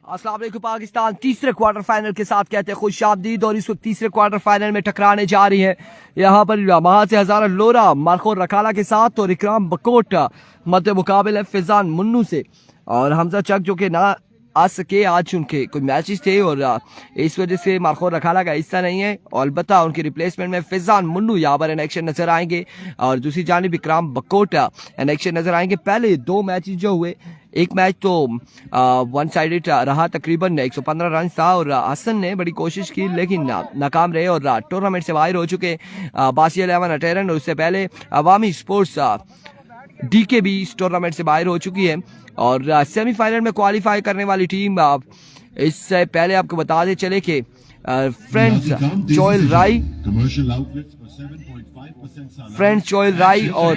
अस्सलाम वालेकुम। पाकिस्तान तीसरे क्वार्टर फाइनल के साथ कहते हैं खुशामदीद और इस वक्त तीसरे क्वार्टर फाइनल में टकराने जा रही है। यहाँ पर वहां से हजारा लोरा मार्को रखाला के साथ और इकराम बकोट मध्य मुकाबले फिजान मुन्नू से और हमजा चक जो कि ना आ सके, आज उनके कोई मैचेस थे और इस वजह से मार्को रखाला का हिस्सा नहीं है और अलबत्ता उनके रिप्लेसमेंट में फिजान मुन्नू यहाँ पर एक्शन नजर आएंगे और दूसरी जानिब इकराम बकोट एक्शन नजर आएंगे। पहले दो मैचेस जो हुए, एक मैच तो वन साइडेड रहा, तकरीबन 115 रन था और हसन ने बड़ी कोशिश की लेकिन नाकाम रहे और टूर्नामेंट से बाहर हो चुके बासी 11 अटेरन और उससे पहले अवामी स्पोर्ट्स डीके भी इस टूर्नामेंट से बाहर हो चुकी है और सेमीफाइनल में क्वालिफाई करने वाली टीम इससे पहले आपको बताते चले कि फ्रेंड्स चोइल राई और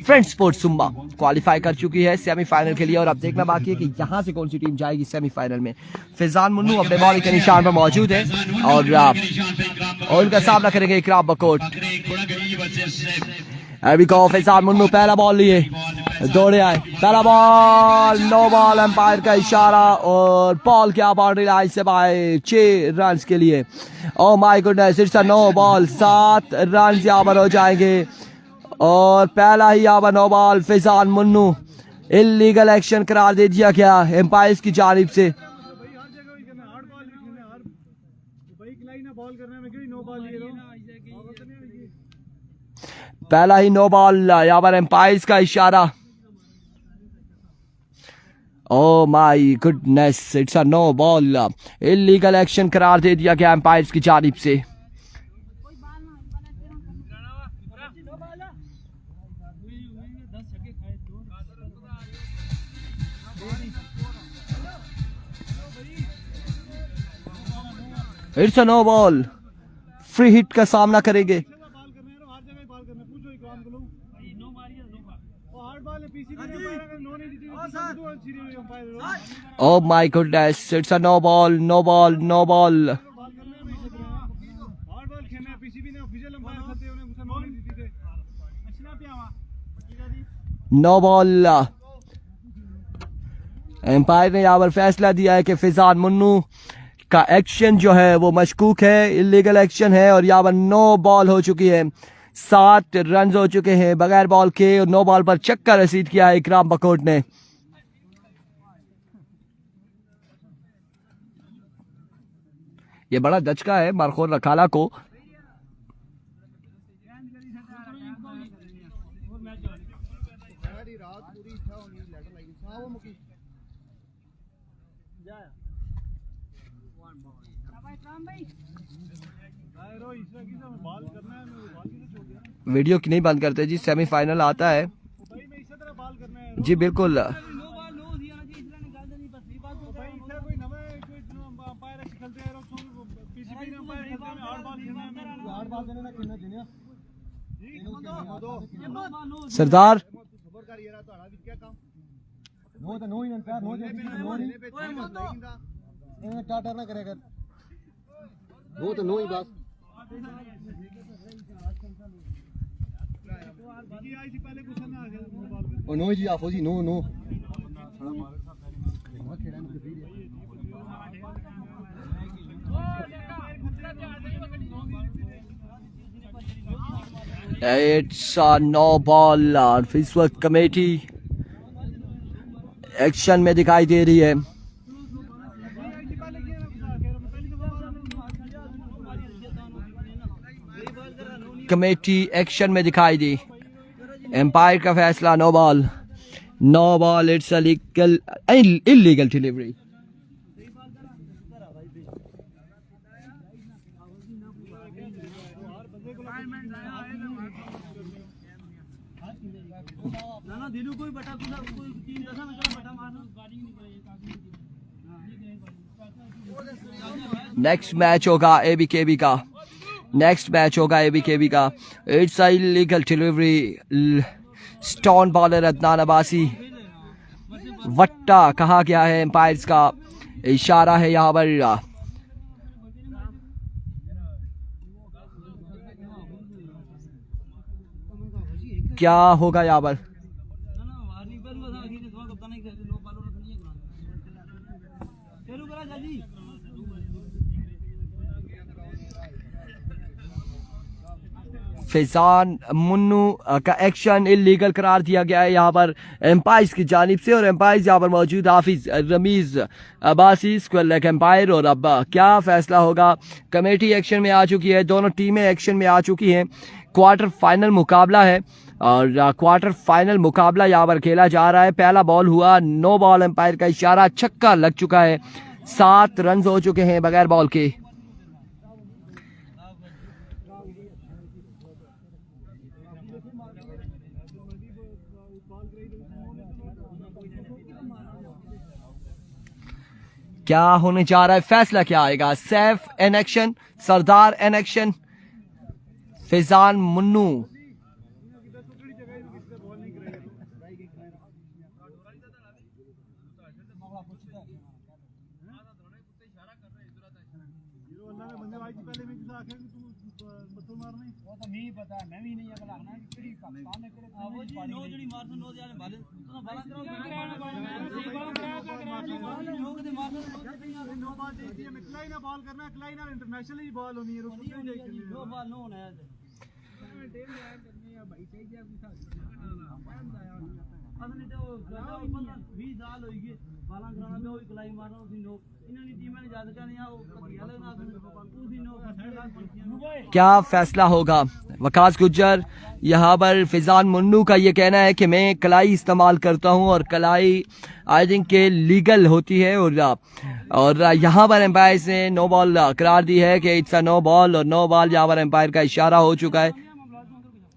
फ्रेंड्स स्पोर्ट्स सुम्बा क्वालिफाई कर चुकी है सेमीफाइनल के लिए और अब देखना बाकी है कि यहाँ से कौन सी टीम जाएगी सेमीफाइनल में। फिजान मुन्नू अपने बॉल के निशान पर मौजूद है और उनका सामना करेंगे इकराम बकोट। फिजान मुन्नू पहला बॉल लिए दौड़े आए, पहला बॉल नो बॉल, एम्पायर का इशारा और बॉल क्या बाउंड्री लाइन से बाहर 6 रन के लिए। Oh my goodness, it's a no ball, 7 run यहाँ पर हो जाएंगे और पहला ही यहाँ पर no ball. Fizan Munnu illegal action करार दे दिया गया एम्पायर्स की जानिब से। पहला ही नो बॉल, यहाँ पर एम्पायर्स का इशारा। Oh my goodness, it's a no ball, illegal action करार दे दिया गया एम्पायर्स की जानिब से। It's a no ball, free hit का सामना करेंगे। Oh my goodness, it's a no ball, no ball, no ball. No ball. Umpire ने यहाँ पर फैसला दिया है कि फिजान मुन्नू का एक्शन जो है वो मशकूक है, इलीगल एक्शन है और यहाँ पर नो बॉल हो चुकी है। 7 रन हो चुके हैं बगैर बॉल के और नो बॉल पर छक्का रसीद किया है इकराम बकोट ने। ये बड़ा दचका है मार्को रखाला को। वीडियो की नहीं बंद करते जी, सेमीफाइनल आता है जी, बिल्कुल। सरदार नो जी, आफो जी, no no. It's a no ball और इस वक्त कमेटी एक्शन में दिखाई दे रही है। कमेटी एक्शन में दिखाई दी, एम्पायर का फैसला no ball, no ball, it's illegal delivery. Next match होगा एबीकेबी का, नेक्स्ट मैच होगा एबीकेबी का। It's illegal delivery, stone bowler Adnan Abbasi, वट्टा कहा गया है, एम्पायर्स का इशारा है यहाँ पर। क्या होगा यहाँ पर? फैजान मुन्नू का एक्शन इलीगल करार दिया गया है यहाँ पर एम्पायर्स की जानिब से, और एम्पायर्स यहाँ पर मौजूद Hafiz Ramiz Abbasi square leg umpire. और अब क्या फैसला होगा? कमेटी एक्शन में आ चुकी है, दोनों टीमें एक्शन में आ चुकी हैं। क्वार्टर फाइनल मुकाबला है और क्वार्टर फाइनल मुकाबला यहाँ पर खेला जा रहा है। पहला बॉल हुआ, नो बॉल, एम्पायर का इशारा, छक्का लग चुका है। 7 रन हो चुके हैं बगैर बॉल के। क्या होने जा रहा है? फैसला क्या आएगा? Saif an action, Sardar an action, Faizan Munnu. International ball होनी है। क्या फैसला होगा? वकास गुज्जर, यहाँ पर फैजान मुन्नू का ये कहना है कि मैं कलाई इस्तेमाल करता हूँ और कलाई आई थिंक के लीगल होती है, और यहाँ पर एम्पायर ने नो बॉल करार दी है कि इट्स अ नो बॉल, और नो बॉल यहाँ पर एम्पायर का इशारा हो चुका है,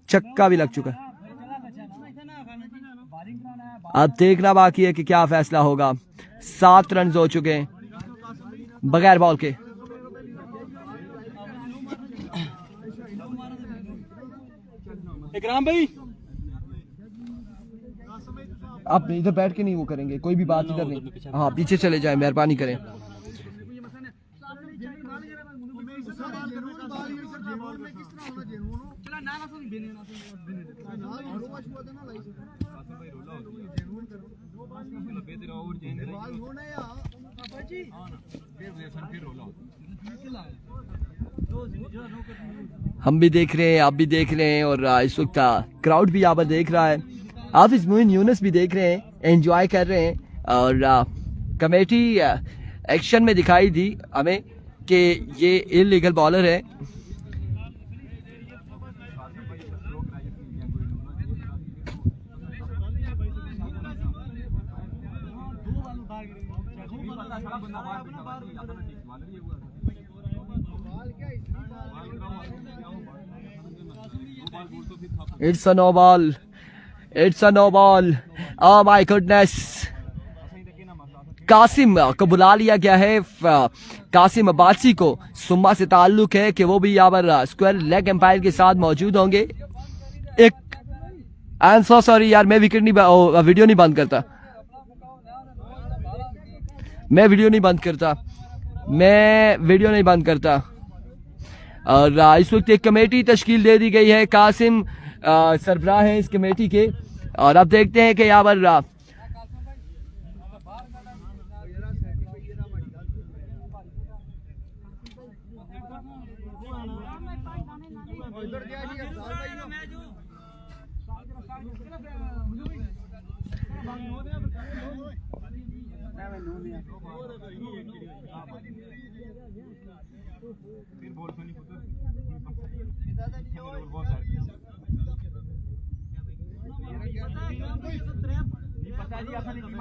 छक्का भी लग चुका है। अब देखना बाकी है कि क्या फैसला होगा। 7 रन हो चुके हैं बगैर बॉल के। इकराम भाई, आप इधर बैठ के नहीं वो करेंगे, कोई भी बात इधर नहीं। हाँ, पीछे चले जाए, मेहरबानी करें। हम भी देख रहे हैं, आप भी देख रहे हैं, और इस वक्त क्राउड भी यहाँ पर देख रहा है। हाफिज मोइन यूनुस भी देख रहे हैं, एंजॉय कर रहे हैं। और कमेटी एक्शन में दिखाई दी हमें कि ये इलीगल बॉलर है। It's a no ball. It's a no ball. Oh my goodness. Qasim को बुला लिया गया है। कासिम अब्बासी को सुम्मा से ताल्लुक है कि वो भी यहाँ पर स्क्वायर लेग एम्पायर के साथ मौजूद होंगे। एक आई एम सो सॉरी यार, मैं वीडियो नहीं बंद करता, मैं वीडियो नहीं बंद करता। और इस वक्त एक कमेटी तश्कील दे दी गई है। कासिम सरबराह हैं इस कमेटी के, और अब देखते हैं कि यहाँ पर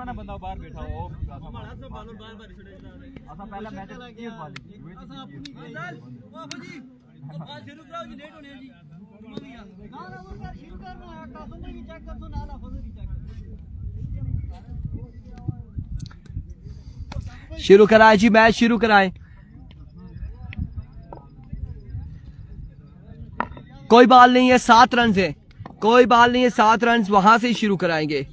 बंदा बाहर बैठा हो पहला मैच शुरू कराए जी, मैच शुरू कराएं। कोई बॉल नहीं है, 7 रन है, कोई बॉल नहीं है, 7 रन वहां से ही शुरू कराएंगे।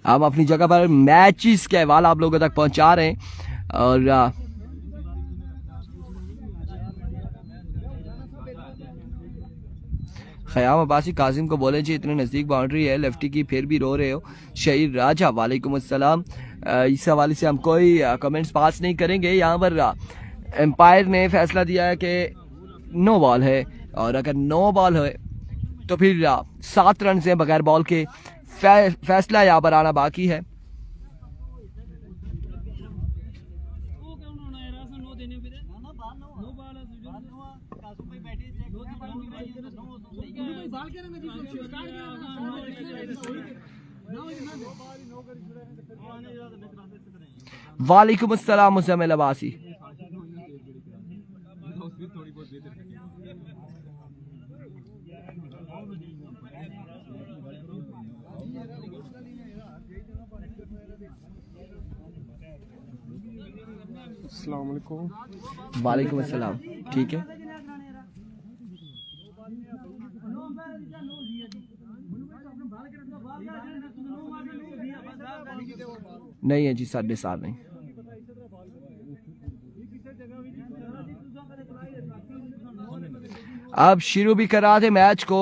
हम अपनी जगह पर मैचेस के हवाला आप लोगों तक पहुंचा रहे हैं। और ख़याम अब्बासी कासिम को बोले जी इतने नज़दीक बाउंड्री है लेफ्टी की, फिर भी रो रहे हो। शहीर राजा वालेकुम अस्सलाम। इस हवाले से हम कोई कमेंट्स पास नहीं करेंगे। यहाँ पर एम्पायर ने फैसला दिया है कि नो बॉल है, और अगर नो बॉल है तो फिर 7 रन से बगैर बॉल के फैसला यहाँ पर आना बाकी है। वालेकुम अस्सलाम मुज़म्मिल अब्बासी। अस्सलाम वालेकुम। वालेकुम अस्सलाम। ठीक है, नहीं है जी, 7.5 नहीं। अब शुरू भी करा थे मैच को।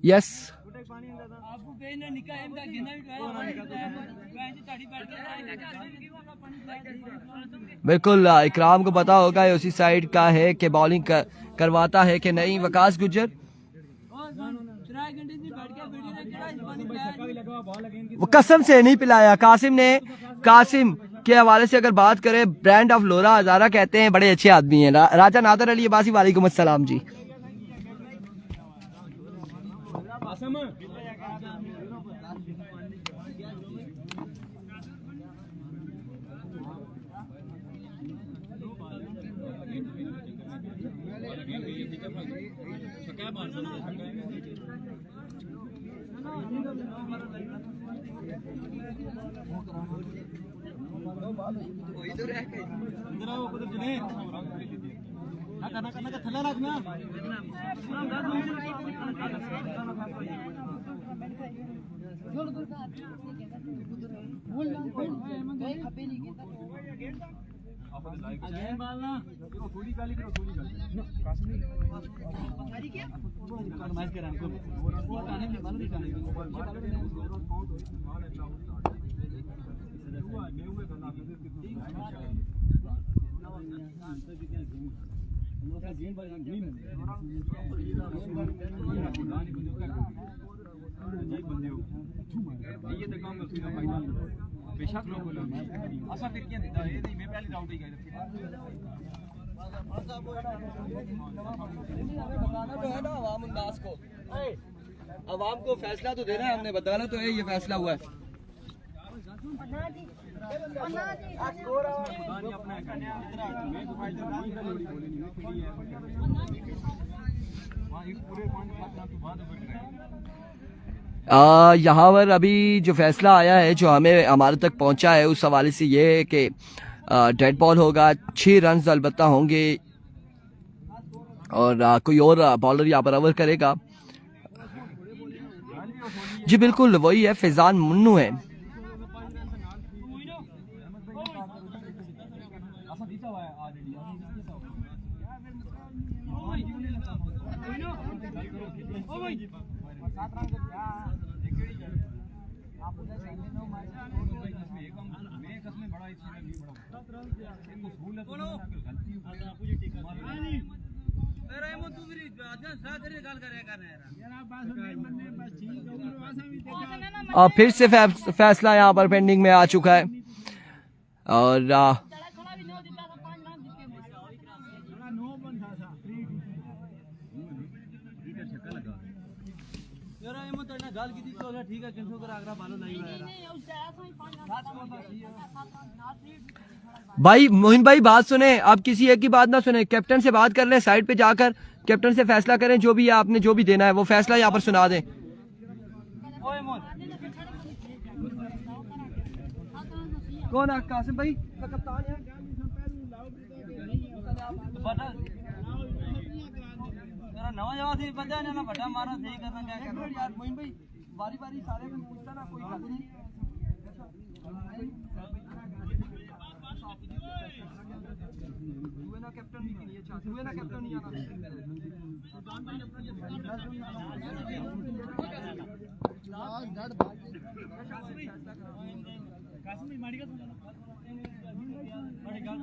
यस, बिल्कुल इकराम को पता होगा ये उसी साइड का है कि बॉलिंग करवाता है कि नहीं। वकास गुज्जर वो कसम से नहीं पिलाया। कासिम के हवाले से अगर बात करें, ब्रांड ऑफ लोरा हजारा कहते हैं, बड़े अच्छे आदमी हैं। राजा नादर अली अब्बासी, वालेकुम अस्सलाम जी। अवाम को फैसला तो देना है, हमने बताना तो है ये फैसला हुआ है। यहाँ पर अभी जो फैसला आया है, जो हमें हमारे तक पहुँचा है, उस हवाले से ये है कि डेड बॉल होगा, 6 रन अलबत्ता होंगे, और कोई और बॉलर यहाँ पर ओवर करेगा। जी बिल्कुल वही है, फैजान मुन्नू है। और फिर से फैसला यहाँ पर पेंडिंग में आ चुका है, और भाई मोहिन भाई बात सुने, आप किसी एक की बात ना सुने, कैप्टन से बात कर लें, साइड पे जाकर कैप्टन से फैसला करें, जो भी है आपने जो भी देना है वो फैसला यहाँ पर सुना दें। कौन है? कासिम भाई कप्तान है। बारी बारी सारे में पूछता ना कोई गल नहीं ना कैप्टन भी नहीं अच्छा हुए ना कैप्टन नहीं आना कासमी माड़ी का माड़ी का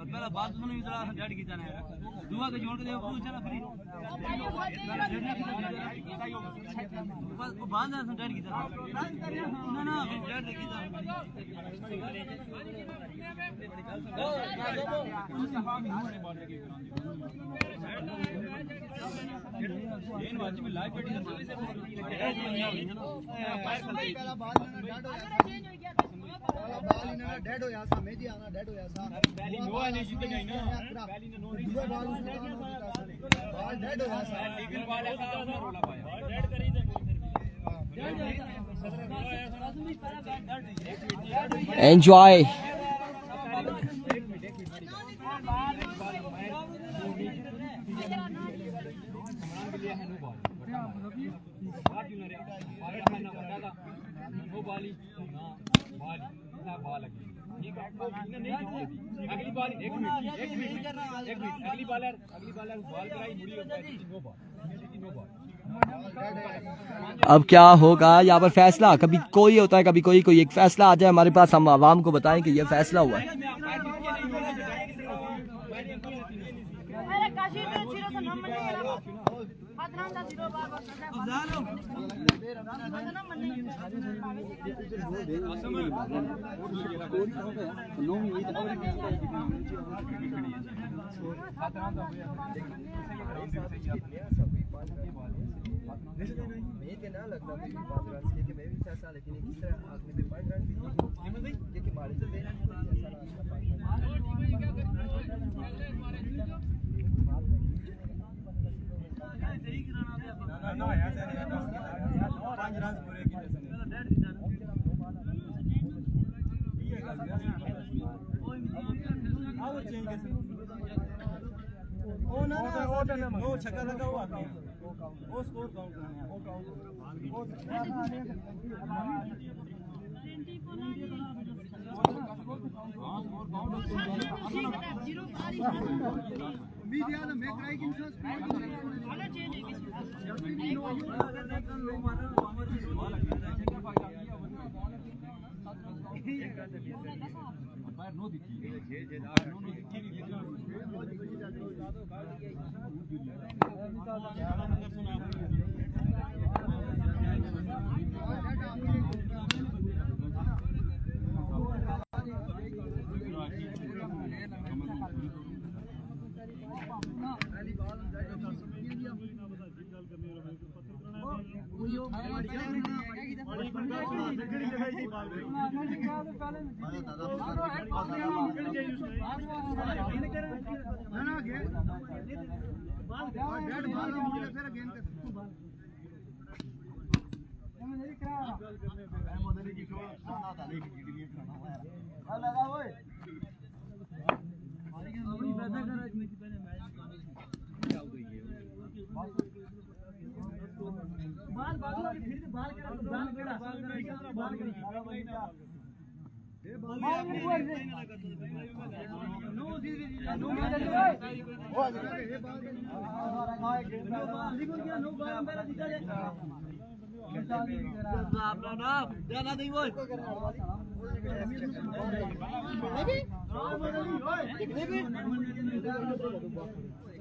पहला बात सुनो इधर डेड की जाना है दुआ के जोड़ के दे पूछ ना फ्री को बांध ना डेड की जाना ना ना डेड की जाना इन बात में लाइव पेटी पहला बात में डेड हो गया बाल इन्हें डेड हो या सा मेजी आना डेड हो या सा पहली नो आने जीते गई ना पहली ने नो नहीं बाल डेड हो या सा लीगल बाल ऐसा रोला पाया डेड करी दे एंजॉय अगली बॉल एक मिनट अगली बॉलर बॉल कराई मुड़ी नो बॉल अब क्या होगा यहाँ पर फैसला कभी कोई होता है कभी कोई एक फैसला आ जाए हमारे पास हम आवाम को बताएं कि ये फैसला हुआ है मैं के ना लगता है कि 5 रन से कि मैं भी अच्छा लेकिन इस तरह आदमी के 5 रन भी कि मारे तो देना नहीं ना ऐसा नहीं 5 रन पूरे की और चेंज ओ ना नो छक्का लगा हुआ वो स्कोर काउंट करना है वो काउंट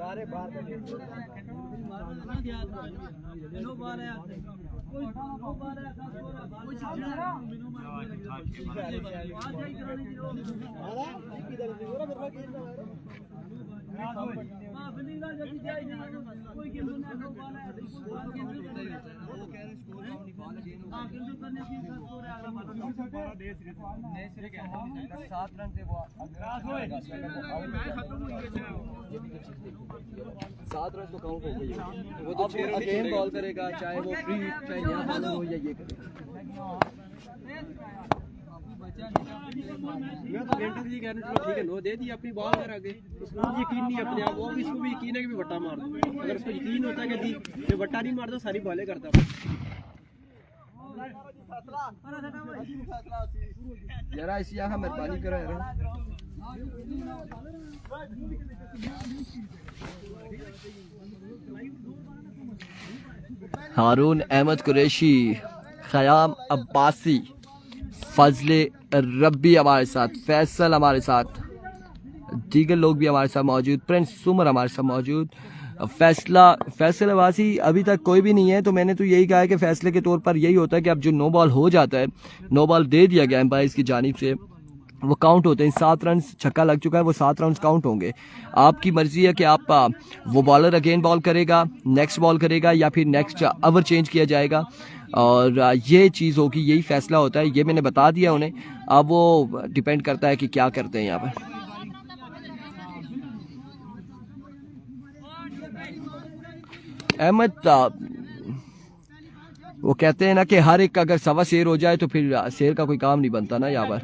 सारे बाहर सात रन से वो 7 रन तो काउंट हो गई। वो तो अगेन बॉल करेगा, चाहे वो फ्री चाहे यहाँ बॉल हो या ये करेगा। मैं तो गेंद जी कहने चलो ठीक है, नो दे दी अपनी बॉल कर आगे। उसको यकीन नहीं अपने आप, वो इसको भी यकीन है कि मैं बट्टा मार दूं। अगर उसको यकीन होता है कि जी मैं बट्टा नहीं मारता सारी बॉलें करता। जरा इस यहाँ मेहरबानी करो यार। हारून अहमद कुरैशी, ख़याम अब्बासी, फजले रब्बी हमारे साथ, फैसल हमारे साथ, दीगर लोग भी हमारे साथ मौजूद, प्रिंस सुमर हमारे साथ मौजूद। फैसल अब्बासी अभी तक कोई भी नहीं है, तो मैंने तो यही कहा है कि फैसले के तौर पर यही होता है कि अब जो नो बॉल हो जाता है, नो बॉल दे दिया गया एम्पायर की जानिब से, वो काउंट होते हैं। 7 रन छक्का लग चुका है, वो 7 रन काउंट होंगे। आपकी मर्जी है कि आप वो बॉलर अगेन बॉल करेगा, नेक्स्ट बॉल करेगा, या फिर नेक्स्ट ओवर चेंज किया जाएगा, और ये चीज़ होगी, यही फैसला होता है। ये मैंने बता दिया उन्हें, अब वो डिपेंड करता है कि क्या करते हैं यहाँ पर। अहमद, वो कहते हैं ना कि हर एक अगर सवा शेर हो जाए तो फिर शेर का कोई काम नहीं बनता ना। यहाँ पर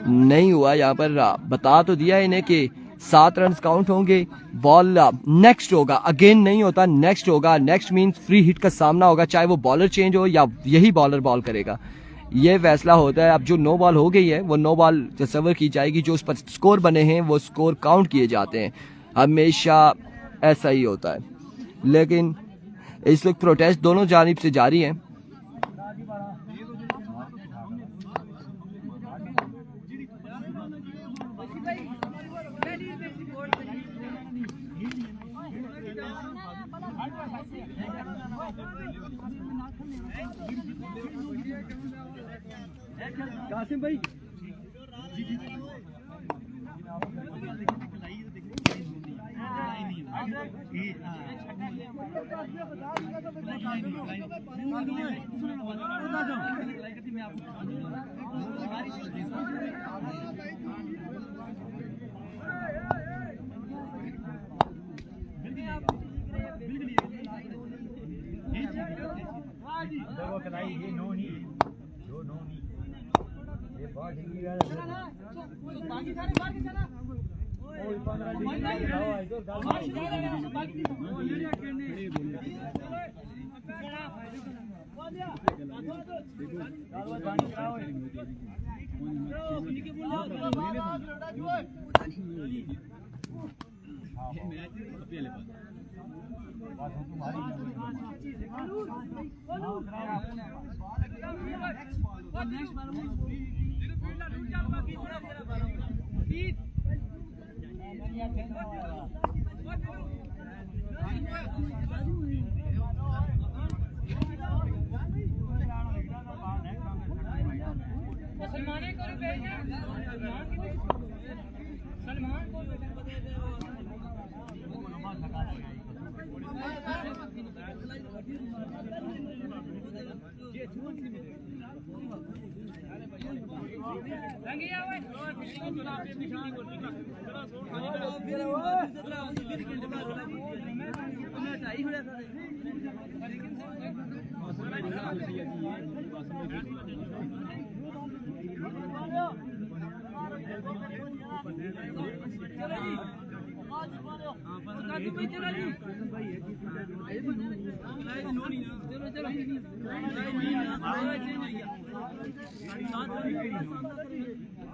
नहीं हुआ, यहाँ पर बता तो दिया इन्हें कि 7 रन काउंट होंगे, बॉल नेक्स्ट होगा, अगेन नहीं होता, नेक्स्ट होगा। नेक्स्ट मीन्स फ्री हिट का सामना होगा, चाहे वो बॉलर चेंज हो या यही बॉलर बॉल करेगा, ये फैसला होता है। अब जो नो बॉल हो गई है वो नो बॉल तस्वर की जाएगी, जो उस पर स्कोर बने हैं वो स्कोर काउंट किए जाते हैं, हमेशा ऐसा ही होता है। लेकिन इस वक्त प्रोटेस्ट दोनों जानिब से जारी है। कासिम भाई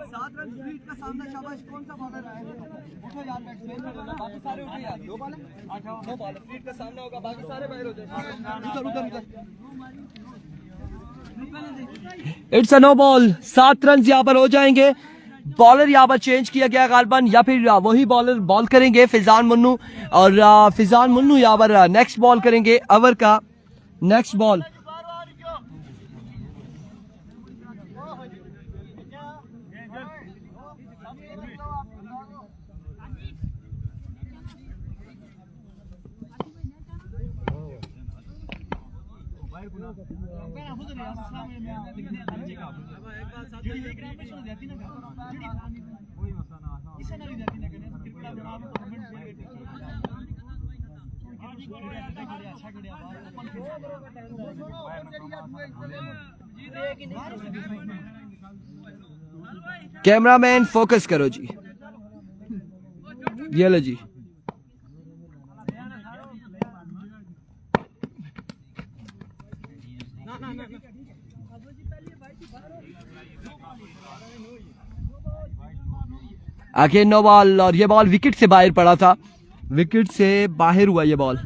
7 रन स्पीड का सामना, शाबाश। कौन सा बॉलर है? उठो यार, बैट्समैन हो ना, बाकी सारे उठो यार। 2 बॉल है, 2 बॉल स्पीड का सामना होगा, बाकी सारे बाहर हो जाए। उधर it's a no ball. 7 run यहाँ पर हो जाएंगे। बॉलर यहाँ पर चेंज किया गया गालबन, या फिर वही बॉलर बॉल करेंगे फिजान मुन्नू, और फिजान मुन्नू यहाँ पर नेक्स्ट बॉल करेंगे, ओवर का नेक्स्ट बॉल। कैमरामैन फोकस करो जी, ये लो जी। अगेन नो बॉल, और ये बॉल विकेट से बाहर पड़ा था, विकेट से बाहर हुआ ये ball.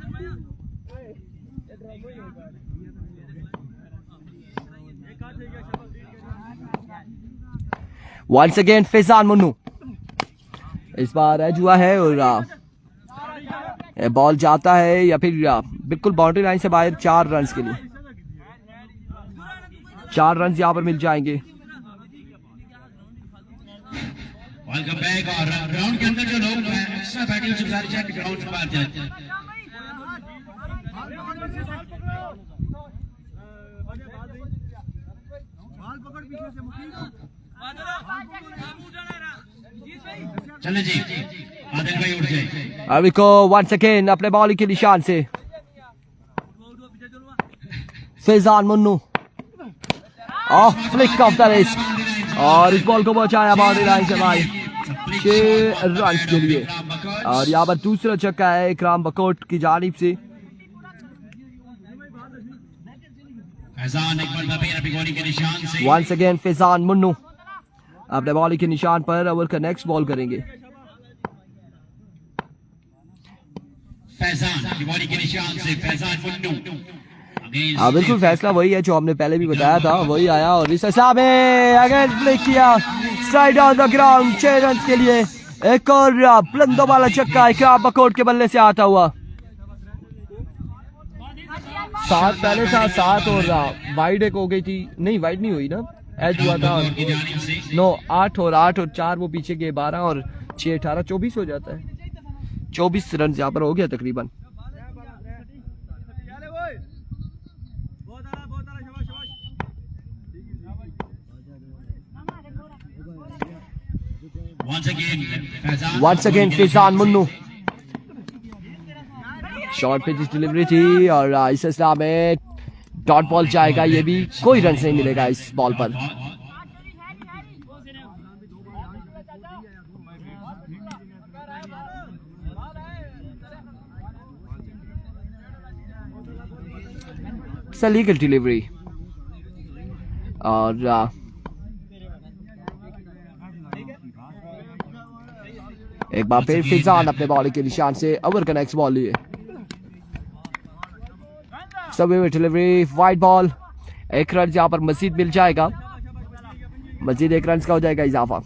Once again Fizan Munnu, इस बार एज हुआ है और बॉल जाता है या फिर बिल्कुल बाउंड्री लाइन से बाहर। 4 रन के लिए 4 रन यहां पर मिल जाएंगे। बॉल का बैग और ग्राउंड के अंदर जो लोग एक्स्ट्रा बैटिंग से गुजारिश है कि ग्राउंड से बाहर जाए। चले जी, आदिल भाई उठ जाए। अभी को वंस अगेन अपने बॉल के निशान से Fizan Munnu, of flick of the wrist, और इस बॉल को पहुंचाया बाउंड्री लाइन से भाई 6 रन के लिए। और यहाँ पर दूसरा छक्का है इकराम बकोट की जानिब से। फैजान एक बार फिर अपनी बॉलिंग के निशान से। वंस अगेन फिजान मुन्नू अपने बॉलिंग के निशान पर ओवर का नेक्स्ट बॉल करेंगे। फैजान की बॉलिंग के निशान से फैजान मुन्नू। हाँ बिल्कुल, फैसला वही है जो हमने पहले भी बताया था, वही आया और इस हिसाब में अगेन फ्लिक किया, straight on the ground. 6 run के लिए एक और बुलंदों वाला छक्का इकराम बकोट के बल्ले से आता हुआ। 7 पहले था, 7 और वाइड एक हो गई थी, नहीं वाइड नहीं हुई ना, एज हुआ था। 9 8 और 4 वो पीछे गए, 12 और 6 18 24 हो जाता है। 24 रन यहाँ पर हो गया तकरीबन। Once again Fizaan Munnu, short pitch delivery थी और इस सिलसिला में डॉट बॉल जाएगा, ये भी कोई रन नहीं मिलेगा इस बॉल पर। लीगल डिलीवरी और एक बार फिर फिजान अपने बॉलिंग के निशान से ओवर का नेक्स्ट बॉल लिए। सभी डिलीवरी वाइड बॉल, 1 रन यहाँ पर मजीद मिल जाएगा, मजीद 1 रन का हो जाएगा इजाफा।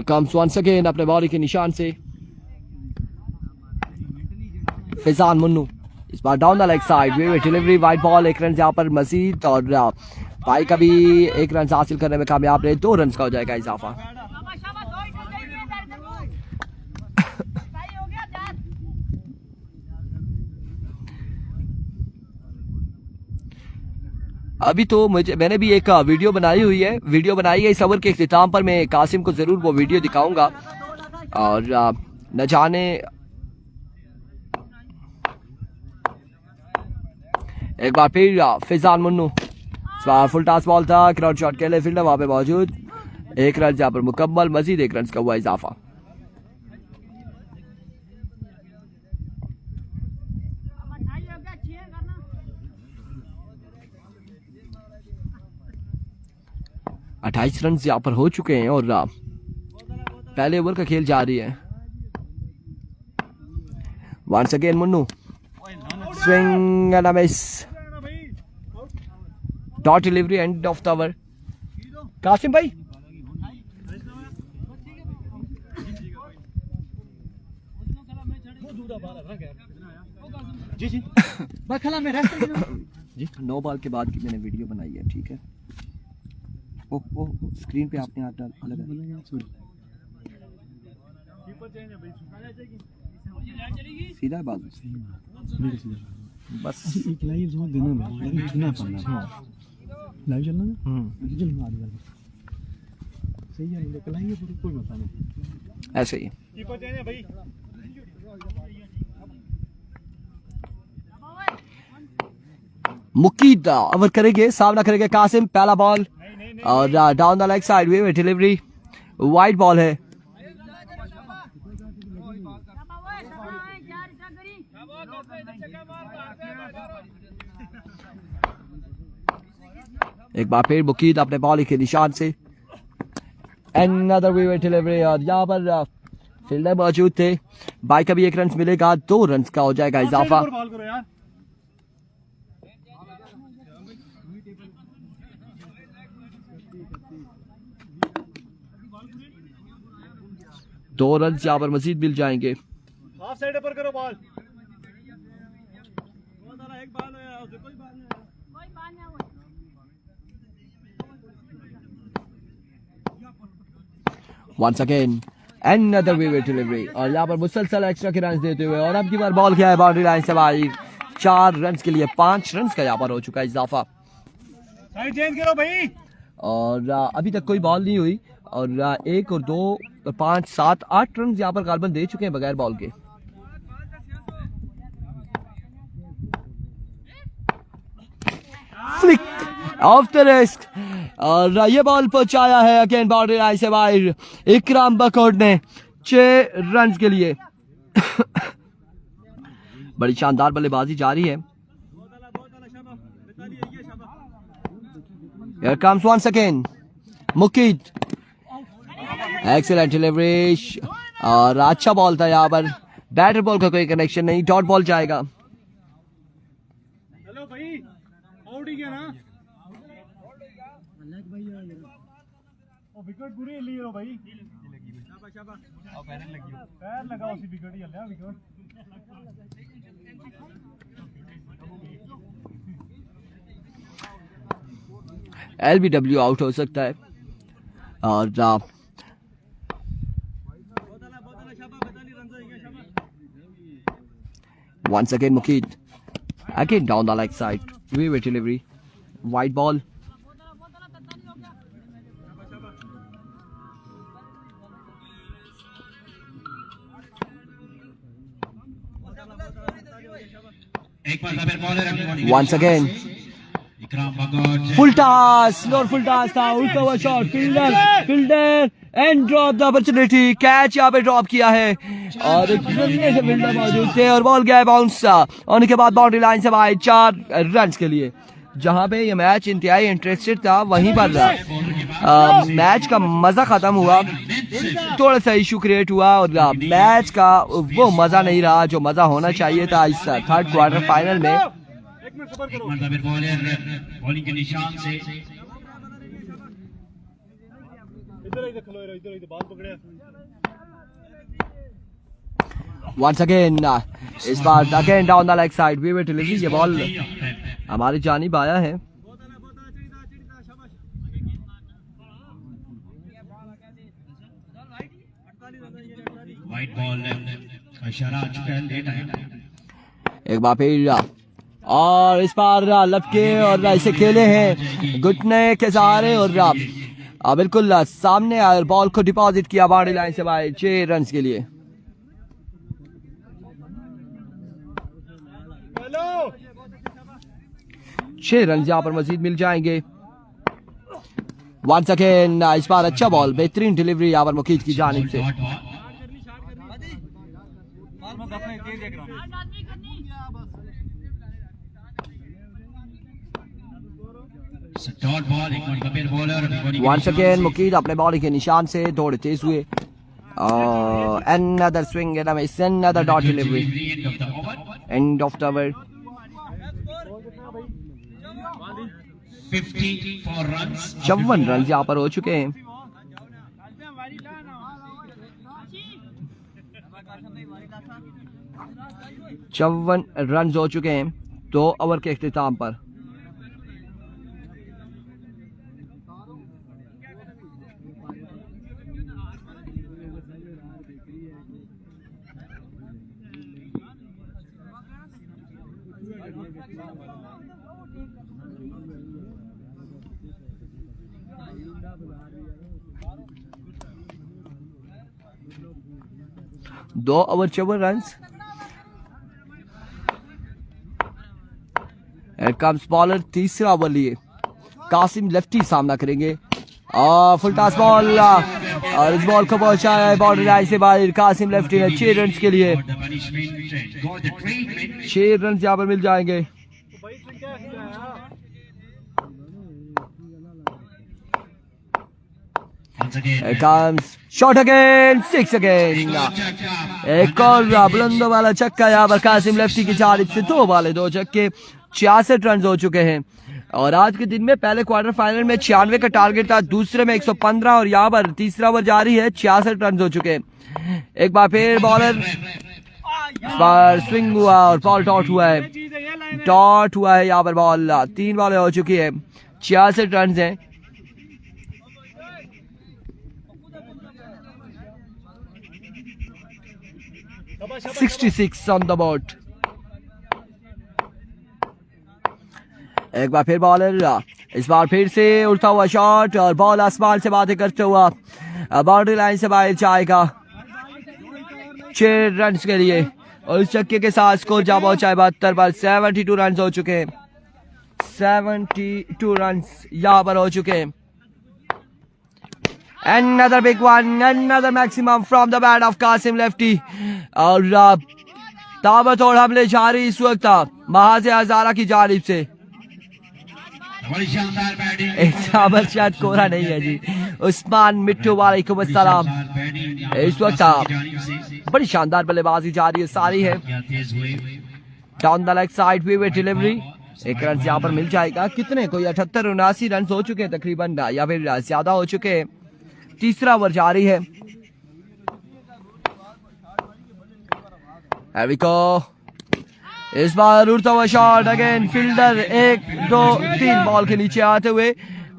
कम्स वंस अगेन अपने बॉलिंग के निशान से फिजान मुन्नू, इस बार down the leg side, way delivery wide ball, 1 run यहाँ पर मजीद और भाई का भी 1 रन हासिल करने में कामयाब रहे, 2 रन का हो जाएगा इजाफा। अभी तो मैंने भी एक वीडियो बनाई हुई है, वीडियो बनाई है इस ओवर के इख्तिताम पर, मैं कासिम को जरूर वो वीडियो दिखाऊंगा। और न जाने एक बार फिर Fizaan Munnu, full toss ball था, क्राउड शॉट के लिए फील्डर वहां पे मौजूद, एक रन यहाँ पर मुकम्मल, मजीद एक रन का हुआ इजाफा। अट्ठाईस रन यहाँ पर हो चुके हैं और पहले ओवर का खेल जारी है। Once again Munnu, swing and a miss, dot delivery, end of the over. Qasim भाई जी जी बखला में जी 9 बॉल के बाद की मैंने वीडियो बनाई है, ठीक है। ओ स्क्रीन पे आपने हाथ डाल अलग सीधा बाजू बस एक लाइव जो देना है लेकिन इतना पड़ना लाइव चलना है चल मार दे सही है, लेकिन लाइव पर कोई मसला नहीं, ऐसे ही। कीपर चाहिए भाई। मुकीद ओवर करेंगे, सामना करेंगे कासिम। पहला बॉल और down the leg side way delivery, wide ball है। एक बार फिर मुकीद अपने बॉल के निशान से, अनदर वे डिलीवरी, और यहाँ पर फील्डर मौजूद थे। बाई का भी एक रन मिलेगा, 2 रन का हो जाएगा इजाफा। बॉल करो यार। दो रन यहाँ पर मजीद मिल जाएंगे। हाफ साइड पर करो ball. Once again another way delivery, और यहाँ पर मुसलसल एक्स्ट्रा के रन देते हुए, और अब की बार बॉल किया है बाउंड्री लाइन से बाहर। 4 रन के लिए 5 रन का यहाँ पर हो चुका है इजाफा। साइड चेंज करो भाई। और अभी तक कोई बॉल नहीं हुई, और 1 और 2 और 5 7 8 रन यहाँ पर गालबन दे चुके हैं बगैर बॉल के। फ्लिक ऑफ द रिस्क, और ये बॉल पहुंचाया है अगेन बाउंड्री लाइन से बाहर इकराम बकोट ने 6 रन के लिए। बड़ी शानदार बल्लेबाजी जारी है। Here comes once again Muqeed, excellent delivery, और अच्छा बॉल था यहाँ पर। बैटर बॉल का कोई कनेक्शन नहीं, डॉट बॉल जाएगा। हेलो भाई, आउट ही गया ना। ओ विकेट पूरी ले लो भाई। शाबाश शाबाश, आओ पैर लगी हो, पैर लगाओ, उसी विकेट ही हल्ला विकेट। LBW आउट हो सकता है, और once again Muqeed, again down the leg side, way delivery, wide ball, एक बार फिर बॉलर once again इकराम Bakot, full toss, slow full toss था, उल्टा हुआ shot, fielder and drop the opportunity. Catch यहाँ पे ड्रॉप किया है, और एक लंबे से फील्डर मौजूद थे, और बॉल गया बाउंस होने के बाद बाउंड्री लाइन से बाहर 4 रन के लिए। जहां पे ये मैच इंतहाई इंटरेस्टेड था, वहीं पर मैच का मजा खत्म हुआ, थोड़ा सा इशू क्रिएट हुआ, और मैच का वो मजा नहीं रहा जो मजा होना चाहिए था इस 3rd क्वार्टर फाइनल में। एक मिनट सबर करो। फिर बॉलर बॉलिंग के निशान से इधर खलो, इधर बाल पकड़े। Once again इस बार again down the leg side way delivery, ये बॉल हमारी जानिब आया है। वाइट बॉल का इशारा आ चुका है, लेट आया। एक बार फिर, और इस बार लपके और ऐसे खेले हैं घुटने के सहारे, और बिल्कुल सामने आए, बॉल को डिपॉजिट किया बाउंड्री लाइन से बाहर 6 रन के लिए। हेलो 6 रन यहाँ पर मजीद मिल जाएंगे। वंस अगेन इस बार अच्छा बॉल, बेहतरीन डिलीवरी यहाँ पर मुकीद की जानिब से। Dot ball. So dot ball, एक पॉइंट का पेयर बॉलर अभी वंस अगेन मुकीद अपने बॉलिंग के निशान से दौड़े तेज हुए। Another swing and a miss, another dot delivery. End of the over. End of the over. 54 runs. 54 run यहाँ पर हो चुके हैं। चौवन रन हो चुके हैं 2 ओवर के इख्तिताम पर। दो ओवर 54 रन। कम्स बॉलर तीसरा ओवर लिए। कासिम लेफ्टी सामना करेंगे फुल टॉस बॉल और इस बॉल को पहुंचाया है बाउंड्री लाइन से बाहर। कासिम लेफ्टी ने 6 रन के लिए 6 रन यहाँ पर मिल जाएंगे। Here comes shot again, 6 again. एक और बुलंदों वाला छक्का यहाँ पर कासिम लेफ्टी की जानिब से 2 बाले 2 छक्के 66 रन हो चुके हैं। और आज के दिन में पहले क्वार्टर फाइनल में 96 का टारगेट था, दूसरे में 115 और यहाँ पर तीसरा ओवर जारी है 66 रन हो चुके हैं। एक बार फिर बॉलर पर स्विंग हुआ और बॉल डॉट हुआ है, डॉट हुआ है यहाँ पर बॉल। 3 बॉलें हो चुकी है, 66 रन हैं। शाबाश 66 ऑन द बोर्ड। एक बार फिर बॉलर, इस बार फिर से उड़ता हुआ शॉट और बॉल आसमान से बातें करते हुआ बाउंड्री लाइन से बाहर जाएगा 6 रन के लिए। और इस छक्के के साथ स्कोर जा पहुंचा है 72 पर। 72 रन हो चुके हैं, 72 रन यहाँ पर हो चुके हैं। Another big one, another maximum from the bat of Qasim Lefty। और ताबड़तोड़ हमले जारी इस वक्त महाजे हजारा की जानिब से। बड़ी शानदार बैटिंग। एक शाबाश कोरा नहीं है जी। उस्मान मिट्टू वालेकुम अस्सलाम। इस वक्त बड़ी शानदार बल्लेबाजी जारी है, सारी है। Down the leg side way delivery, 1 run यहाँ पर मिल जाएगा। कितने कोई 78-79 रन हो चुके हैं तकरीबन, या फिर ज्यादा हो चुके हैं। तीसरा ओवर जारी है। Here we go। इस बार उड़ता हुआ शॉट अगेन, फील्डर 1 2 3 बॉल के नीचे आते हुए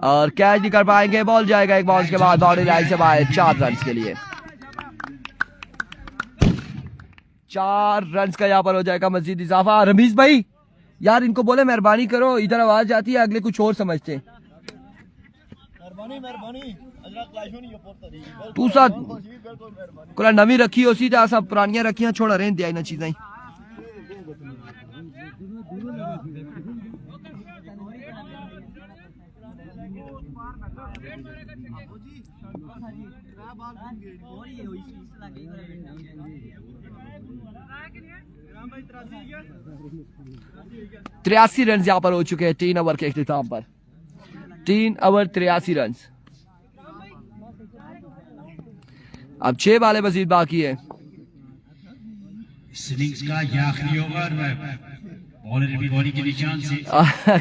और कैच नहीं कर पाएंगे। बॉल जाएगा एक बॉल के बाद बाउंड्री लाइन से बाहर 4 रन के लिए। 4 रन का यहाँ पर हो जाएगा मजीद इजाफा। रमीज भाई यार इनको बोले मेहरबानी करो, इधर आवाज जाती है, अगले कुछ और समझते हैं। तू साथ कोला नवी रखी हो सीधा सब पुरानियां रखियां छोड़ रहे दिया इन चीजें। तिरासी रन यहाँ पर हो चुके हैं 3 ओवर के इख्तिताम पर। 3 ओवर 83 रन। अब 6 बालें मजीद बाकी है। इनिंग्स का ये आखिरी ओवर बॉलर भी बॉलिंग के निशान से।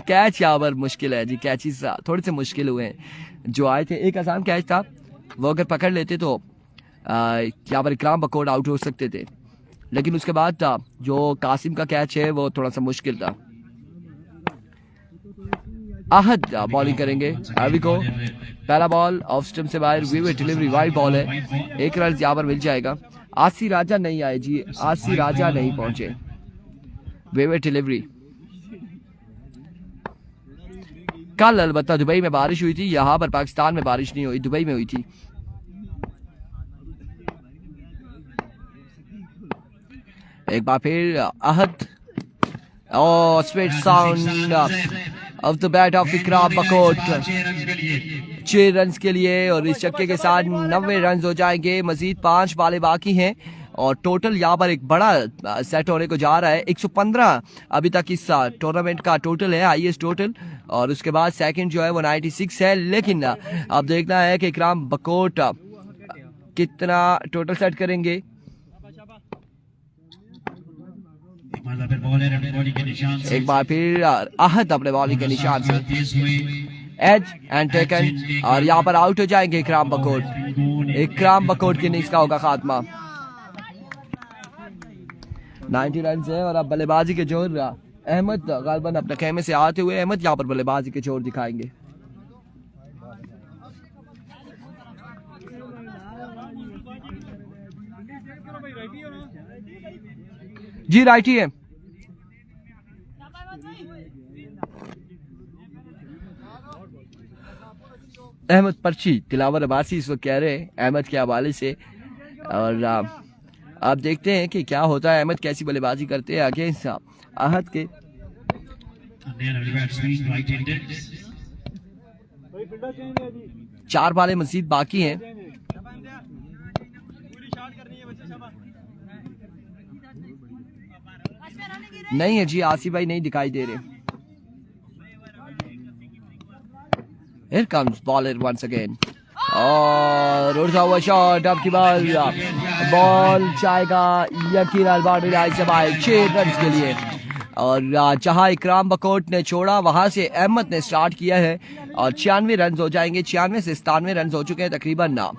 कैच यहाँ पर मुश्किल है जी, कैचेस थोड़े से मुश्किल हुए हैं जो आए थे। एक आसान कैच था, वो अगर पकड़ लेते तो यहाँ पर इकराम बकोट आउट हो सकते थे, लेकिन उसके बाद जो कासिम का कैच है वो थोड़ा सा मुश्किल था। आहद बॉलिंग करेंगे। अभी को पहला बॉल ऑफ स्टंप से बाहर, वे डिलीवरी वाइड बॉल है, 1 रन यहाँ पर मिल जाएगा। आसी राजा नहीं आए जी, आसी राजा नहीं पहुंचे। वे डिलीवरी कल अलबत्ता दुबई में बारिश हुई थी, यहाँ पर पाकिस्तान में बारिश नहीं हुई, दुबई में हुई थी। एक बार फिर अहद और sweet sound of the bat of Ikram Bakot. 6 run के लिए और इस छक्के के साथ 90 रन हो जाएंगे। मजीद 5 बालें बाकी हैं और टोटल यहाँ पर एक बड़ा सेट होने को जा रहा है। 115 अभी तक इस टूर्नामेंट का टोटल है, हाईएस्ट टोटल। और उसके बाद सेकंड जो है वो 96 है। लेकिन अब देखना है कि इकराम बकोट कितना टोटल सेट करेंगे। एक बार फिर आहत अपने बॉलिंग के निशान से एज एंड टेकन और यहाँ पर आउट हो जाएंगे इकराम बकोट। इकराम बकोट की इनिंग्स का होगा खात्मा। 90 रन है और अब बल्लेबाजी के जोर अहमद गालबन अपने खेमे से आते हुए अहमद यहाँ पर बल्लेबाजी के जोर दिखाएंगे। जी राइटी है। अहमद पर्ची तिलावर अब्बासी इस वक्त कह रहे हैं अहमद के हवाले से। और आप देखते हैं कि क्या होता है, अहमद कैसी बल्लेबाजी करते हैं अगेंस्ट आहत के। चार बालें मजीद बाकी हैं। नहीं है जी, आसिफ भाई नहीं दिखाई दे रहे। Here comes bowler once again और उड़ता हुआ शॉट। अब की बॉल जाएगा यकीनन बाउंड्री लाइन से बाहर 6 रन के लिए। और जहां इकराम बकोट ने छोड़ा वहां से अहमद ने स्टार्ट किया है और 96 रन हो जाएंगे। 96 से 97 रन हो चुके हैं तकरीबन ना।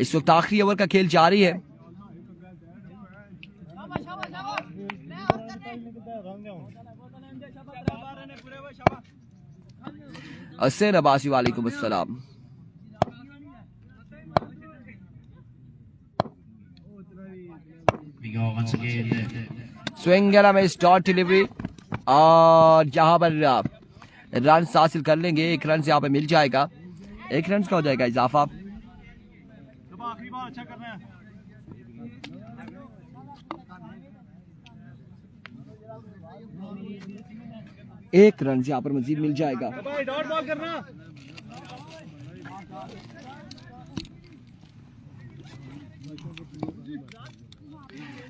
इस वक्त आखिरी ओवर का खेल जारी है। अस्सलाम अब्बासी वालेकुम अस्सलाम। स्विंग में डॉट डिलीवरी और जहां पर रन हासिल कर लेंगे। 1 रन यहाँ पे मिल जाएगा। 1 रन का हो जाएगा इजाफा। आखिरी बार अच्छा करना है। 1 रन यहाँ पर मजीद मिल जाएगा। डॉट बॉल करना।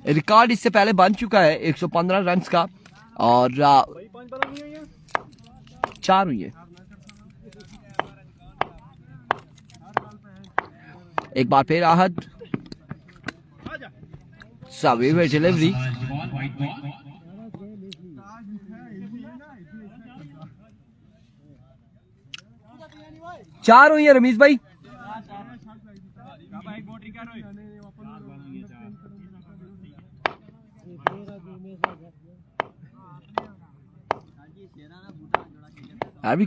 रिकॉर्ड इससे पहले बन चुका है 115 रन का और 4 हुई है। एक बार फिर आहत सभी में डिलीवरी। चार हुई है रमीज भाई।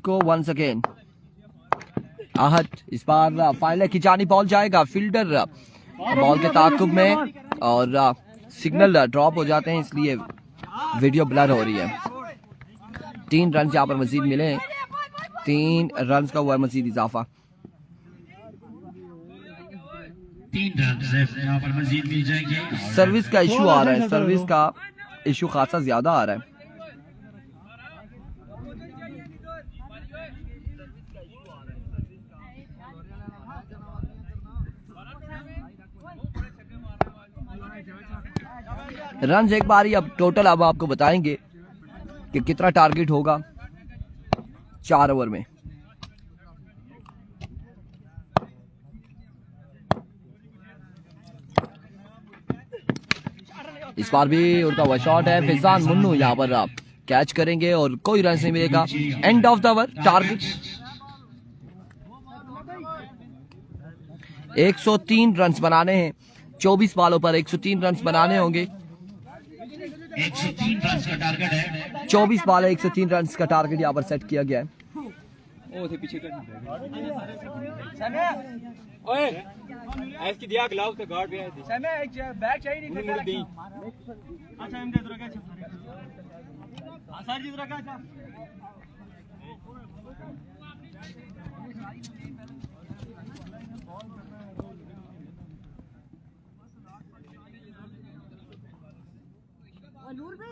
को वंस अगेन आहत इस बार फाइनल की जानी बॉल जाएगा। फील्डर बॉल के ताकुब में और सिग्नल ड्रॉप हो जाते हैं इसलिए वीडियो ब्लर हो रही है। 3 रन यहाँ पर मजीद मिले। 3 रन का हुआ मजीद इजाफा। 3 रन यहाँ पर मजीद मिल जाएंगे। सर्विस का इशू आ रहा है, सर्विस का इशू खासा ज्यादा आ रहा है। रन एक बार ही अब टोटल अब आपको बताएंगे कि कितना टारगेट होगा 4 ओवर में। इस बार भी उनका वह शॉट है। फिजान मुन्नू यहाँ पर आप कैच करेंगे और कोई रन नहीं मिलेगा। And of the over. Target 103 run बनाने हैं। 24 बॉलों पर 103 रन बनाने होंगे। 103 रन का टारगेट है। 24 बॉल 103 रन का टारगेट यहाँ पर सेट किया गया है। इसकी दिया ग्लव तो गार्ड भी है। बैग चाहिए नहीं दी। अच्छा हम दे रखा है। सर जी रखा है। नूर भी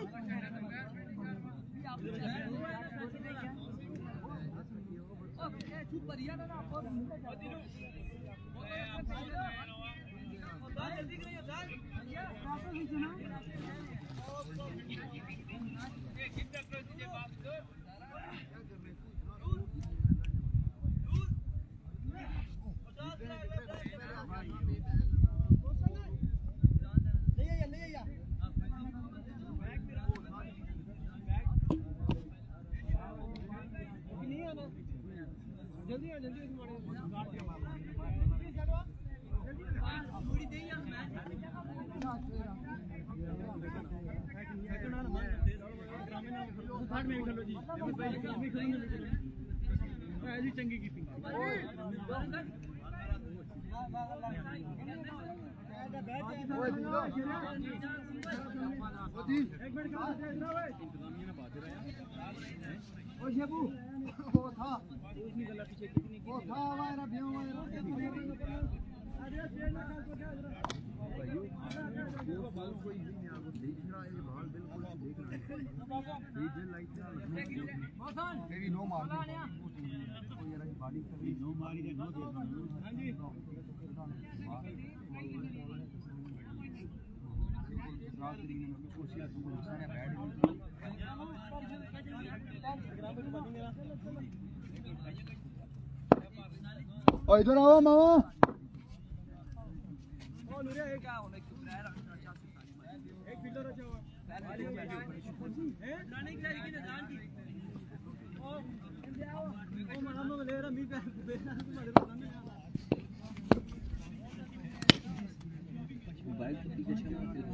चंगी की इधर आओ मामा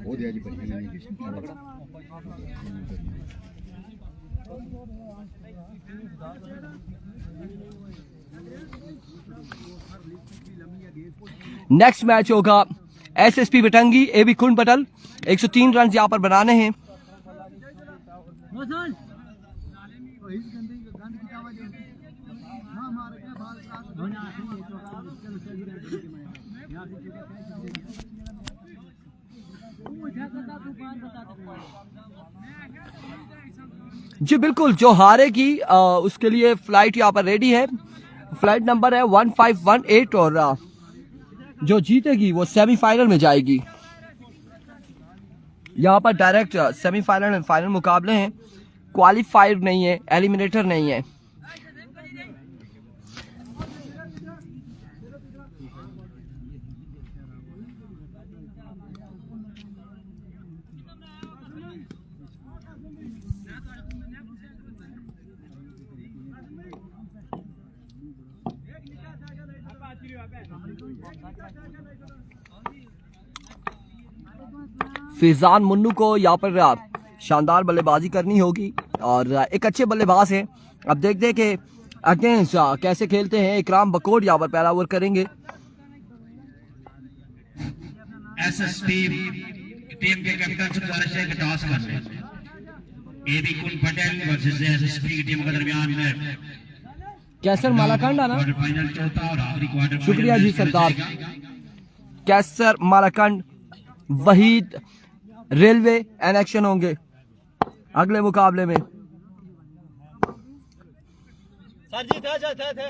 हो दिया जी नेक्स्ट मैच होगा एसएसपी बटंगी एबी कुंड बटल 103 रन यहाँ पर बनाने हैं। जी बिल्कुल, जो हारेगी उसके लिए फ्लाइट यहाँ पर रेडी है। फ्लाइट नंबर है 1518 और जो जीतेगी वो सेमीफाइनल में जाएगी। यहाँ पर डायरेक्ट सेमीफाइनल एंड फाइनल मुकाबले हैं, क्वालिफायर नहीं है, एलिमिनेटर नहीं है। फिजान मुन्नू को यहाँ पर शानदार बल्लेबाजी करनी होगी और एक अच्छे बल्लेबाज हैं। अब देखते हैं कि अगेंस्ट कैसे खेलते हैं। इकराम बकोट यहाँ पर पहला ओवर करेंगे। एसएसपी टीम के कैप्टन से गुजारिश है कि टॉस कर लें। एबी कुंड पटेल वर्सेस एसएसपी की टीम के दरमियान में कैसर मालाकंड ना, फाइनल चौथा और आखिरी क्वार्टर। शुक्रिया जी Sardar. Qaiser Malakand Waheed railway in action होंगे अगले मुकाबले में। सर जी थे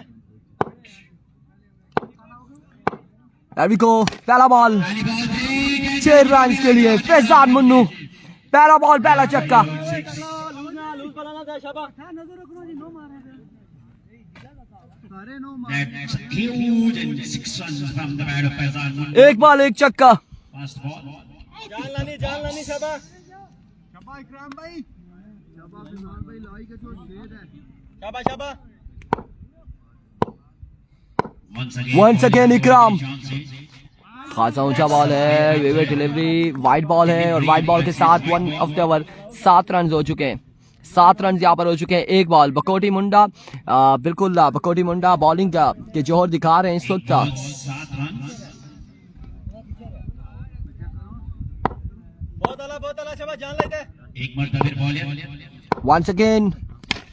अभी को पहला बॉल 6 रन के लिए फैजान मुन्नू। पहला बॉल पहला छक्का। That's huge and 6 runs from the bat of Faizan Munna. एक बॉल एक छक्का। First ball. जान लानी शाबाश इकराम भाई, शाबाश इमरान भाई, लाई के जो शेर है। शाबाश Once again इकराम। खासा ऊंचा बॉल है, वेवे डिलीवरी, वाइड बॉल है और वाइड बॉल के साथ 1 ऑफ द ओवर 7 रन हो चुके हैं। 7 रन यहाँ पर हो चुके हैं। एक बॉल बकोटी मुंडा, बिल्कुल बकोटी मुंडा बॉलिंग के जोहर दिखा रहे हैं इस वक्त। 7 runs. बहुत आला शाबाश जान लेते। एक मरतबा फिर बॉल है। Once again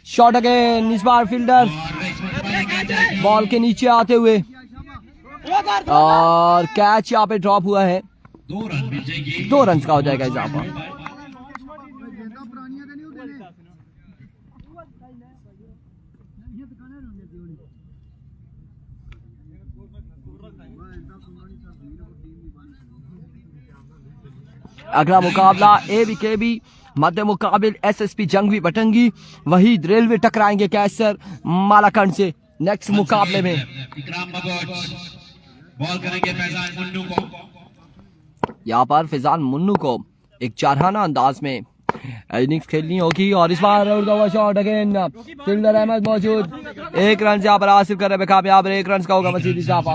शॉट अगेन, इस बार फील्डर बॉल के नीचे आते हुए और कैच यहाँ पे ड्रॉप हुआ है। 2 रन मिल जाएंगे। 2 रन का हो जाएगा इस यहाँ पर। अगला मुकाबला ABKB मध्य मुकाबिल SSP जंगवी बटंगी वहीद रेलवे टकराएंगे कैसर मालाकंड से। नेक्स्ट मुकाबले में इकराम बकोट बॉल करेंगे फैजान मुन्नू को। यहाँ पर फैजान मुन्नू को एक चारहाना अंदाज में इनिंग्स खेलनी होगी और इस बार शॉट अगेन फील्डर अहमद मौजूद। 1 रन यहाँ पर हासिल कर रहे कामयाब। 1 रन का होगा मजीद इजाफा।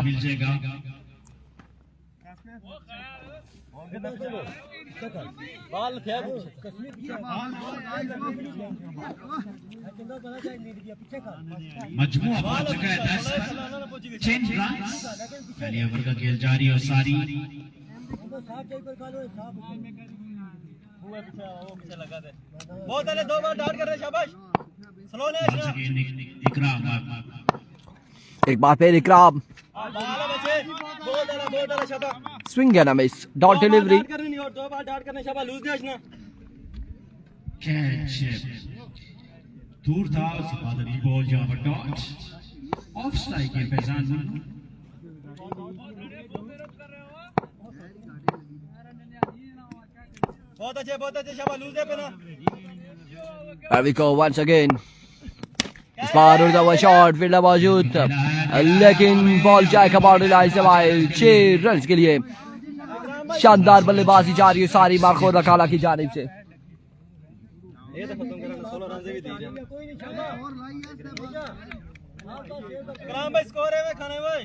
मजमुआ पहुंच चुका है 10 पर 10 रन। पहले ओवर का खेल जारी और सारी बहुत है 2 बार डाउट कर रहे शाबाश स्लो ने इकराम एक बार फिर इकराम बाला बचे बहुत है शाबाश swing and a miss dot delivery. करने नहीं और 2 बार डाउट करने शाबाश लूज नहीं ना कैच दूर था उसके बाद अभी बॉल जहां पर डॉट ऑफ स्ट्राइक है फैजान मुन्नू। बहुत अच्छे शाबाश लूज है पे ना। Here we go once again. इस बार उड़ता हुआ शॉट फील्डर मौजूद लेकिन बॉल जाएगा बाउंड्री लाइन से बाहर। 6 रन के लिए शानदार बल्लेबाजी जारी है सारी माखो रकाला की जानिब से। ये तो खत्म करना 16 रन से भी दीजिए ग्राम भाई स्कोर है खाने भाई।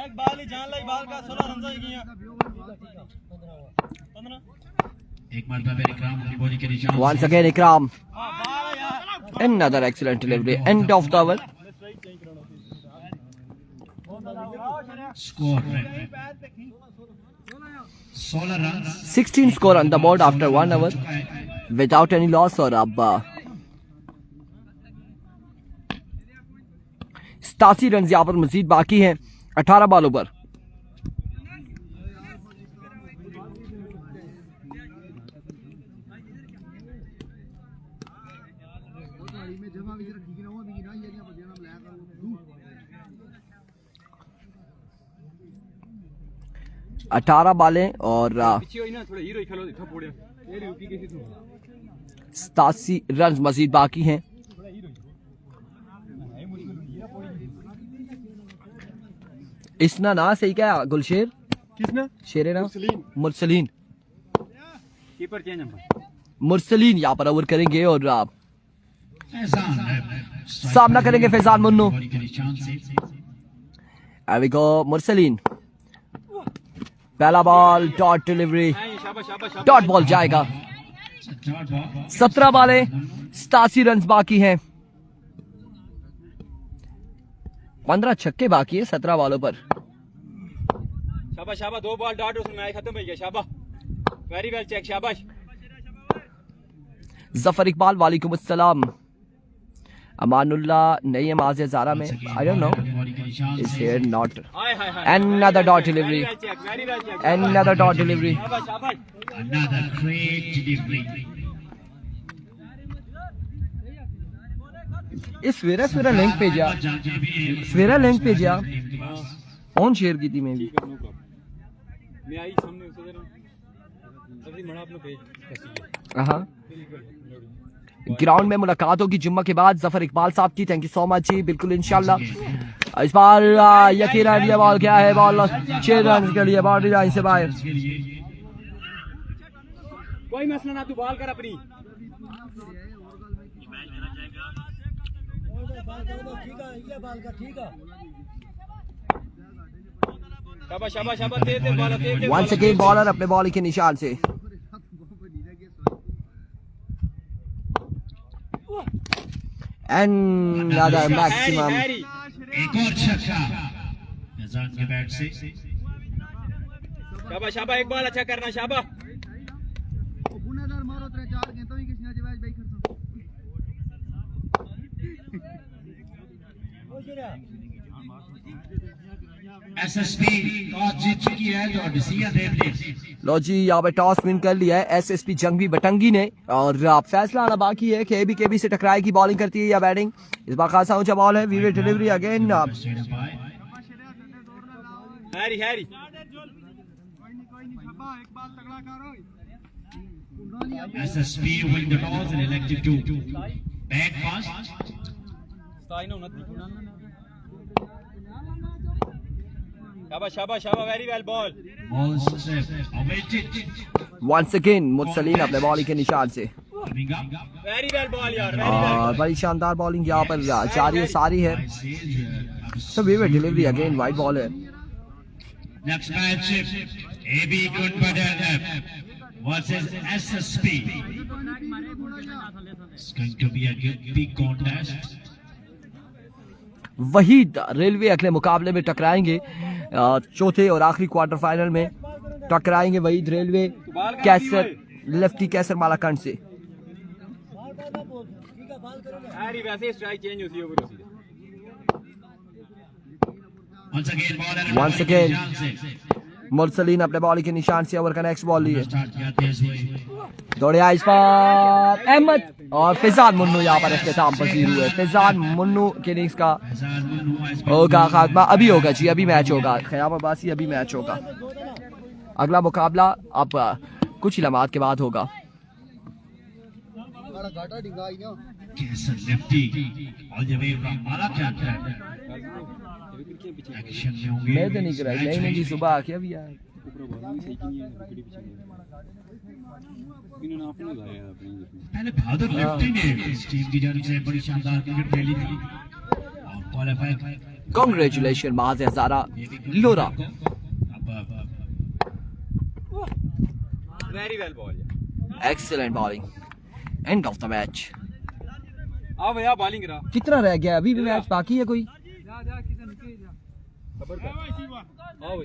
एक बाल ही जान लाई बाल का 16 रन से किया 15 एक मरतबा फिर इकराम अपनी बॉलिंग के निशान Once again Ikram another excellent delivery end of the over. Score 16 run 16 score on the board after 1 over without any loss। और अब 87 रन यहाँ पर मजीद बाकी हैं 18 बॉलों पर। अठारह बालें और 87 रन मजीद बाकी हैं। इसना ना सही क्या गुलशेर किसना शेरे ना Mursaleen keeper change number Mursaleen यहाँ पर ओवर करेंगे और फैजान सामना करेंगे फैजान मुन्नू। बॉलिंग के निशान से Here we go मुरसलीन पहला बॉल डॉट डिलीवरी शाबाश डॉट बॉल जाएगा। 17 बालें 87 रन बाकी हैं 15 छक्के बाकी है 17 बॉलों पर। शाबाश 2 बॉल डॉट उसमें मैच खत्म हो गया शाबाश वेरी वेल चेक शाबाश। जफर इकबाल वालेकुम अस्सलाम। अमानुल्ला नहीं है माज़ ज़ारा में I don't know is here not. Another dot delivery another dot delivery another great delivery इस सवेरा लिंक पे जा सवेरा लिंक पे जा ऑन शेयर की थी मैं भी मैं आई सामने उसे दे रहा हूं तभी मना अपना पेज हाँ ग्राउंड में मुलाकात होगी जुम्मा के बाद जफर इकबाल साहब की। थैंक यू सो मच जी बिल्कुल इंशाल्लाह। इस बार यकीनन ये बॉल क्या है बॉल 6 रन के लिए बाउंड्री लाइन से बाहर। कोई मसला ना तू बॉल कर अपनी शाबाश दे ball they once again bowler अपने बॉलिंग के निशान से another maximum एक और छक्का फैजान के बैट से शाबाश एक बॉल अच्छा करना शाबाश। एसएसपी टॉस जीत चुकी है तो डिसीजन दे लो जी यहाँ पे टॉस विन कर लिया है एसएसपी जंगवी बटंगी ने और फैसला आना बाकी है कि एबीकेबी से टकराएगी बॉलिंग करती है या बैटिंग। इस बार खासा ऊंचा बॉल है वीवे डिलीवरी अगेन हैरी हैरी SSP win the toss and elected to bat fast. शाबाश शाबाश शाबाश very well ball Ball strip awaited. Once again Mursaleen अपने बॉलिंग के निशान से Coming up. Very well ball यार वेरी वेल और बड़ी शानदार बॉलिंग यहाँ पर जारी है सारी है I say here. सब वे डिलीवरी अगेन वाइड बॉल है Next match, AB Kunpadal versus SSP. It's going to be a big contest. Waheed railway अगले मुकाबले में टकराएंगे चौथे और आखिरी क्वार्टर फाइनल में टकराएंगे वहीद रेलवे कैसर लेफ्टी कैसर मालाकंड से हैरी वैसे स्ट्राइक चेंज होती है ओवर होती है Once again, ball at Once again. Mursaleen अपने बॉलिंग के निशान से ओवर का नेक्स्ट बॉल लिए Start किया तेज हुए. दौड़े आए इस पर अहमद और फिजान मुन्नू यहाँ पर इख्तिताम पसीर हुए फिजान मुन्नू के इनिंग्स का Azad Munnu has होगा खात्मा अभी होगा जी अभी मैच होगा ख्याम अब्बासी अभी मैच होगा अगला मुकाबला अब कुछ ही लम्हात के बाद होगा Kesar lefty all the way from Malacca. Action में होंगे. मैं तो नहीं कराई नहीं जी सुबह आके अभी यार पहले बहादुर लेफ्टी ने इस टीम की जानिब से बड़ी शानदार क्रिकेट खेली थी और qualify congratulation Mahaz Hazara Lora very well ball excellent bowling end of the match आओ भैया बॉलिंग करा कितना रह गया अभी भी मैच बाकी है कोई खबर कर आओ